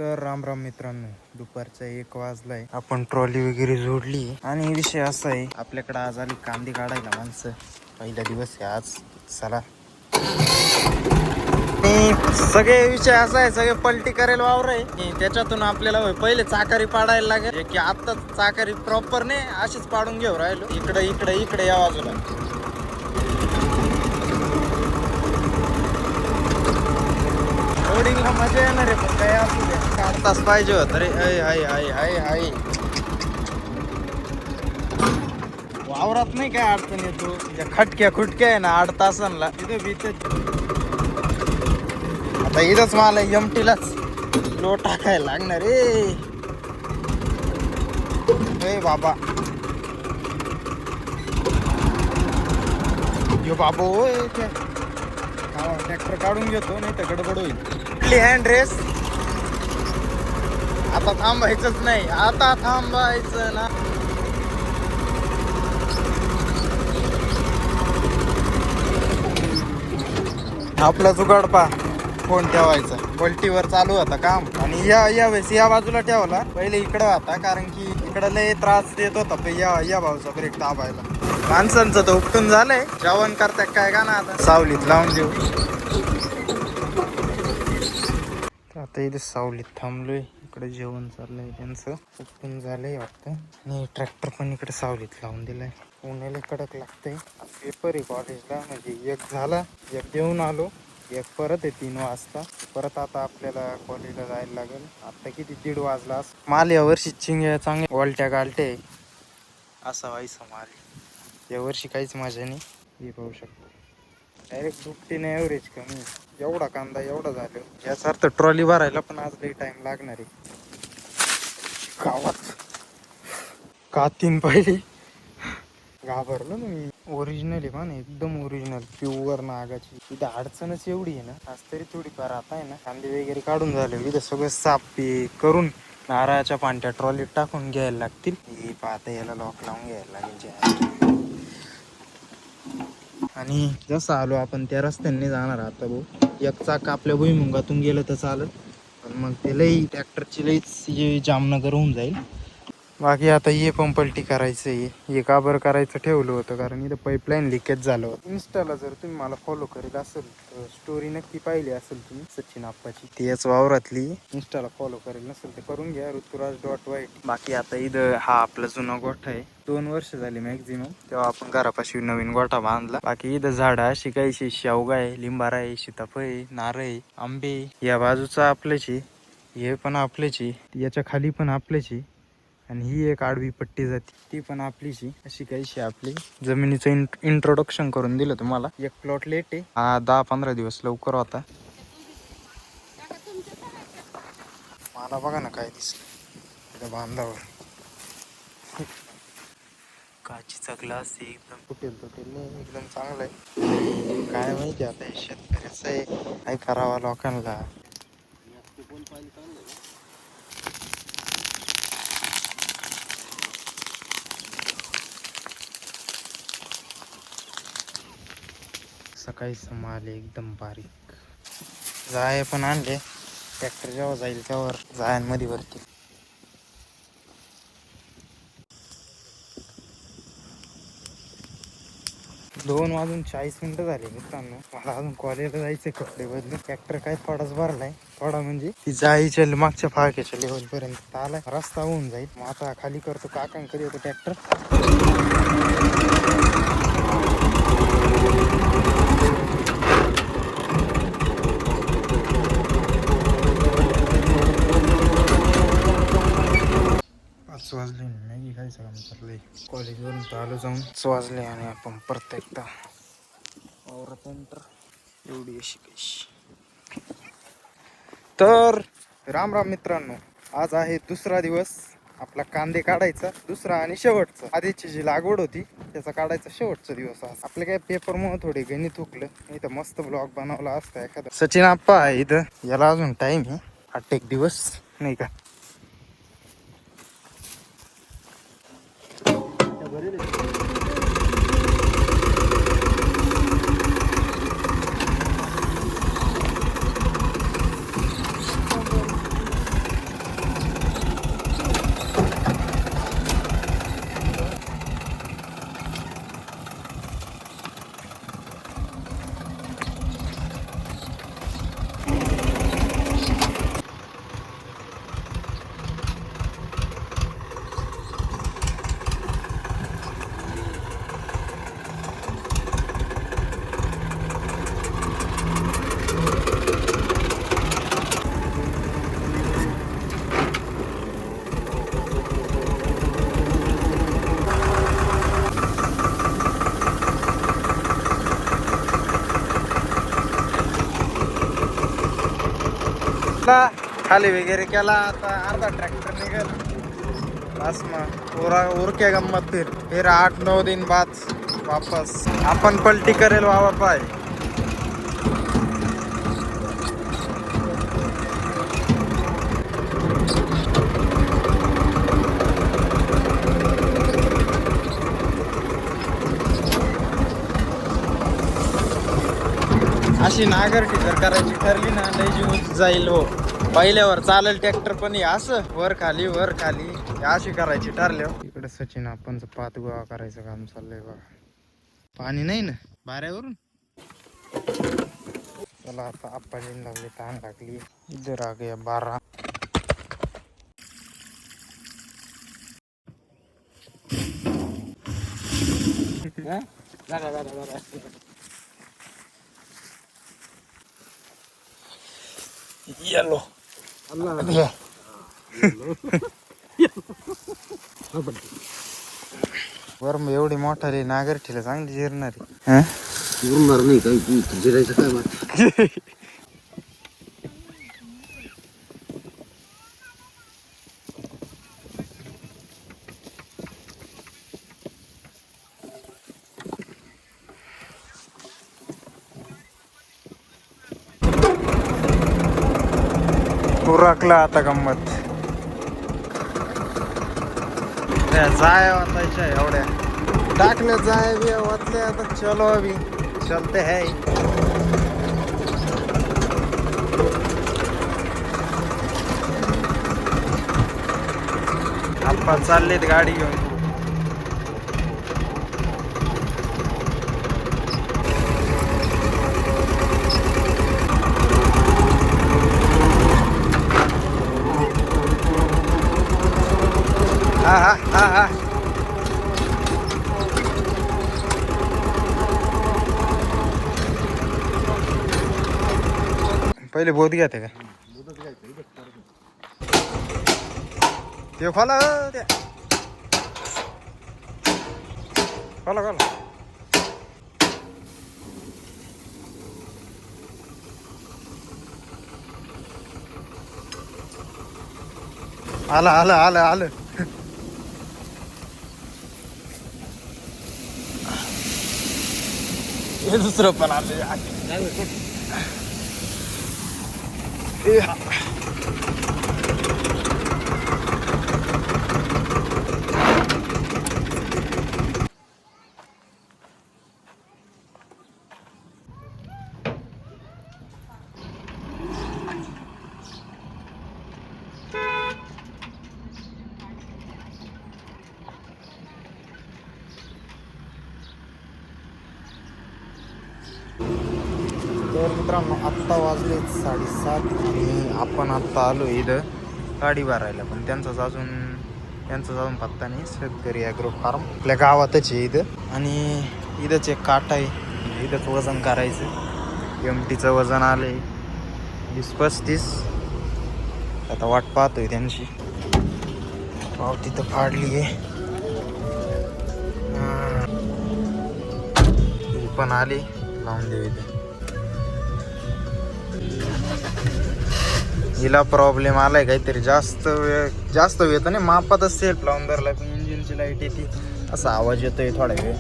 तर राम राम मित्रांनो, दुपारचा 1 वाजलाय. आपण ट्रॉली वगैरे जोडली आणि विषय असा आहे, आपल्याकडे आज आली कांदे काढायला माणसं. पहिला दिवस आहे आज. चला. सगळे विषय असा आहे, सगळे पलटी करेल वावर आहे. त्याच्यातून आपल्याला पहिले चाकारी पाडायला लागेल, की आता चाकारी प्रॉपर नाही अशीच पाडून घेऊ राहिलो. इकडे इकडे इकडे या बाजूला लोडिंगला मजा येणार आहे. पण काय असू द्या, 8 तास पाहिजे होत रे. हाय हाय हाय हाय. वावरात नाही काय अडचण येतो, खटक्या खुटक्या आहे ना 8 तासांना तिथं बीच. आता इथंच मला एमटीलाच लो टाकायला लागणार रे बाबा. यो बाबा होय, ट्रॅक्टर काढून घेतो नाही तर गडबड होईल. Hand race. आता थांबायचंच नाही, आता थांबायचं ना. आपला जुगाड पा फोन ठेवायचा. पलटीवर चालू होता काम आणि या वेळेस या बाजूला ठेवला. पहिले इकडं होता, कारण की इकडं लय त्रास देत होता या भाऊचा ब्रेक दाबायला. माणसांचं तर उपटून झालंय. जेवण करताय काय का ना, आता सावलीत लावून देऊ. आता इथे सावलीत थांबलोय. इकडे जेवण चाललंय त्यांचं, उपटून झालंय वाटतं. आणि ट्रॅक्टर पण इकडे सावलीत लावून दिलाय. उन्हाला कडक लागतंय. पेपर आहे कॉलेजला, म्हणजे एक झाला, एक देऊन आलो, एक परत आहे 3 वाजता. परत आता आपल्याला कॉलेजला जायला लागेल. आता किती 1:30 वाजला. माल या वर्षी चिंग्या चांगल्या वलट्या गालटे असा व्हायचा माल. या वर्षी काहीच मजा नाही. हे पाहू शकतो, डायरेक्ट दुपटीने ॲव्हरेज कमी. एवढा कांदा एवढा झालं, याचा अर्थ ट्रॉली भरायला पण आज लई टाइम लागणार आहे. गावात का 3 पाहिली, घाबरलो ना मी. ओरिजिनल आहे पण एकदम ओरिजिनल प्युअर नागाची. इथं अडचणच एवढी आहे ना, आज तरी थोडीफार आता आहे ना कांदे वगैरे काढून झाले. इथं सगळं साफ करून नारळाच्या पांट्या ट्रॉलीत टाकून घ्यायला लागतील. हे पाहता याला लॉक लावून घ्यायला लागेल. आणि जसं आलो आपण त्या रस्त्याने जाणार आता भाऊ. एक चाक आपल्या भुईमुंगातून गेलं तर चालत, पण मग ते लई ट्रॅक्टरची लईच जामनगर होऊन जाईल. बाकी आता हे पण पलटी करायचं आहे. हे का बरं करायचं ठेवलं होतं, कारण इथं पाईपलाईन लिकेज झालं होतं. इन्स्टाला जर तुम्ही मला फॉलो करीत असेल तर स्टोरी नक्की पाहिली असेल तुम्ही, सचिन आप्पाची. ती याच वावरातली. इन्स्टाला फॉलो करेल नसेल तर करून घ्या, ऋतुराज.white. बाकी आता इथं हा आपला जुना गोठा आहे. 2 वर्ष झाली मॅक्झिमम, तेव्हा आपण घरापाशी नवीन गोठा बांधला. बाकी इथं झाडं अशी काहीशी शेवगा आहे, लिंबारा आहे, सीताफळ आहे, नारळ आहे, आंबे. या बाजूचा आपल्याची, हे पण आपल्याची, याच्या खाली पण आपल्याची. आणि ही एक आडवी पट्टी जाते, ती पण आपलीची. अशी काहीशी आपली जमिनीचं इंट्रोडक्शन करून दिलं तुम्हाला. एक प्लॉट लेट आहे हा, 10-15 दिवस लवकर होता. मला बघा ना काय दिसलं बांधावर. काचीचा ग्लास एकदम तुटेल नाही, एकदम चांगला आहे. काय माहिती आता हे शेतकऱ्याचं आहे, काय करावा लोकांना. सकाळी माल एकदम बारीक. जाय पण आणले. ट्रॅक्टर जेव्हा जाईल तेव्हा जायांमध्ये वरती. 2:40 झाले मित्रांनो. मला अजून कॉलेजला जायचं. कपडे बदलून ट्रॅक्टर काय थोडाच भरलाय. थोडा म्हणजे ती जायच्या मागच्या फाळक्याच्या लेवल पर्यंत आलाय. रस्ता होऊन जाईल. मग आता खाली करतो काकांकडे येतो ट्रॅक्टर. वाजले मॅगी खायचं काम चाललंय. कॉलेजवरून तर आलो जाऊन 5 वाजले आणि आपण परत एकदा औरत एवढी अशी कशी. तर राम राम मित्रांनो, आज आहे दुसरा दिवस आपला कांदे काढायचा. दुसरा आणि शेवटचा. आधीची जी लागवड होती त्याचा काढायचा शेवटचा दिवस. आज आपले काय पेपरमुळे थोडे गणित हुकलं, नाही तर मस्त ब्लॉग बनवला असता एखादा. सचिन आप्पा आहे इथं, याला अजून टाइम आहे 8 दिवस नाही का. घेतला खाली वगैरे केला. आता अर्धा ट्रॅक्टर निघेल बस मग पूरा उरके गंमत. फिर 8-9 दिन बाद वापस आपण पलटी करेल वावर पाय. अशी नांगरटी जर करायची ठरली ना लय जीव जाईल हो. पहिल्यावर चालेल ट्रॅक्टर पण असं वर खाली अशी करायची ठरले. इकडे सचिन आपण पात गोळा करायचं काम चाललंय बघा. पाणी नाही ना बाऱ्यावरून. चला आता आप्पाजीन लागले ताण लागली. इधर आ गया 12. येलो वर मग एवढी मोठाली नागरठीला चांगली जिरणारी उरणार नाही काही जिरायचं काय बात. उरकला आता गंमत. जाय वाचायच्या एवढ्या टाकल्या जाय बी वाचल्या. आता चलो अभी चलते है. आपण चाललेत गाडी घेऊन. हा पहिले बोध घ्या ते काय ते खोला त्या खोला खोला. आलं आलं आलं आलं. हे दुसरं पण आलं. तर मित्रांनो आत्ता वाजले 7:30 आणि आपण आत्ता आलो इथं गाडी भरायला. पण त्यांचाच अजून पत्ता नाही. शेतकरी ॲग्रो फार्म आपल्या गावातच आहे इथं. आणि इथंच एक काट आहे. इथंच वजन करायचं. एमटीचं वजन आलंय 20-35. आता वाट पाहतोय त्यांची. पावती तर फाडली आहे. ही पण आली. लावून देऊ इथे. हिला प्रॉब्लेम आलाय काहीतरी. जास्त वेळ तर नाही मापातच सेल्फ लावून धरला. पण इंजिनची लाईट येते असा आवाज येतोय थोडा वेळ.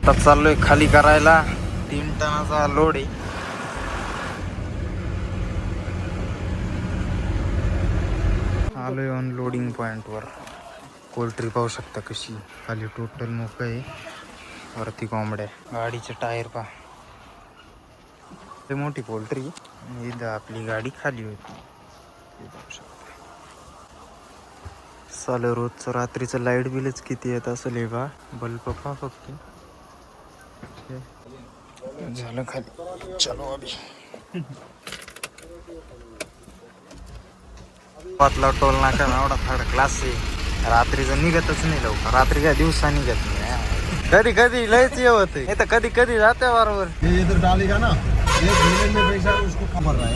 आता चाललोय खाली करायला. 3 टनाचा लोड आहे. आलोय ऑन लोडिंग पॉइंटवर. पोल्ट्री पाहू शकता कशी खाली टोटल मोकळ आहे. वरती कोंबड्या. गाडीचे टायर पहा. ते मोठी पोल्ट्री. इथं आपली गाडी खाली होती. पाहू शकता. चालू रोजचं रात्रीचं लाईट बिलच किती येत असेल हे बा. बल्ब पहा फक्त. झालं खाली. चलो अभी. पातला टोल नाका एवढा थर्ड क्लास आहे. रात्रीचं निघतच नाही लवकर. रात्री काय दिवसा निघत नाही. कधी कधी लयच ये होते. नाही तर कधी कधी जाते बरोबर. इधर डालेगा ना में पैसा उसको खबर रहा है.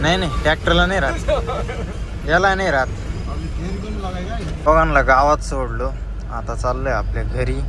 नाही ट्रॅक्टरला नाही राहत. याला नाही राहत. दोघांना गावात सोडलो, आता चाललोय आपल्या घरी.